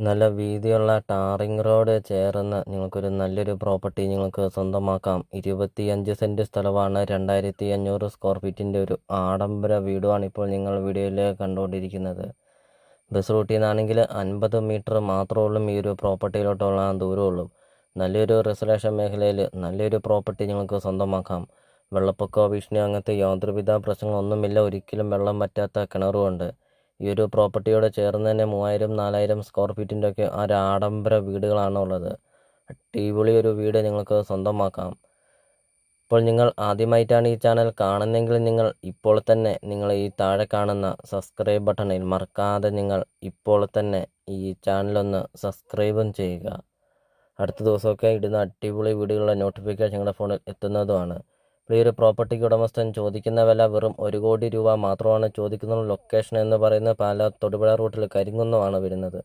നല്ല വീതിയുള്ള tarring road ചേർന്ന് നിങ്ങൾക്കൊരു നല്ലൊരു പ്രോപ്പർട്ടി നിങ്ങൾക്ക് സ്വന്തമാക്കാം. 25 സെൻറ്റ് സ്ഥലമാണ്. 2500 സ്ക്വയർ ഫീറ്റിൻ്റെ ഒരു ആഡംബര വീടുമാണ് ഇപ്പോൾ നിങ്ങൾ വീഡിയോയിൽ കണ്ടുകൊണ്ടിരിക്കുന്നത്. ബസ് റൂട്ടിൽ നിന്നാണെങ്കിൽ 50 മീറ്റർ മാത്രമേ ഉള്ളൂ ഈ ഒരു പ്രോപ്പർട്ടിയിലോട്ടുള്ള ദൂരമുള്ളൂ. നല്ലൊരു റെസിഡൻഷ്യൽ മേഖലയിൽ നല്ലൊരു പ്രോപ്പർട്ടി നിങ്ങൾക്ക് സ്വന്തമാക്കാം. വെള്ളപ്പൊക്കമോ ഭീഷണിയോ അങ്ങനത്തെ യാതൊരുവിധ പ്രശ്നങ്ങളൊന്നുമില്ല. ഒരിക്കലും വെള്ളം വറ്റാത്ത കിണറുമുണ്ട്. ഈ ഒരു പ്രോപ്പർട്ടിയോട് ചേർന്ന് തന്നെ 3000-4000 സ്ക്വയർ ഫീറ്റിൻ്റെ ഒക്കെ ഒരു ആഡംബര വീടുകളാണ് ഉള്ളത്. അടിപൊളി ഒരു വീട് നിങ്ങൾക്ക് സ്വന്തമാക്കാം. ഇപ്പോൾ നിങ്ങൾ ആദ്യമായിട്ടാണ് ഈ ചാനൽ കാണുന്നതെങ്കിൽ ഇപ്പോൾ തന്നെ നിങ്ങൾ ഈ താഴെ കാണുന്ന സബ്സ്ക്രൈബ് ബട്ടണിൽ മറക്കാതെ നിങ്ങൾ ഇപ്പോൾ തന്നെ ഈ ചാനലൊന്ന് സബ്സ്ക്രൈബും ചെയ്യുക. അടുത്ത ദിവസമൊക്കെ ഇടുന്ന അടിപൊളി വീഡിയോകളുടെ നോട്ടിഫിക്കേഷൻ നിങ്ങളുടെ ഫോണിൽ എത്തുന്നതുമാണ്. ഈ ഒരു പ്രോപ്പർട്ടിക്ക് ഉടമസ്ഥൻ ചോദിക്കുന്ന വില വെറും 1 കോടി രൂപ മാത്രമാണ് ചോദിക്കുന്നത്. ലൊക്കേഷൻ എന്ന് പറയുന്നത് പാലാ തൊടുപുഴ റൂട്ടിൽ കരിങ്കുന്നമാണ് വരുന്നത്.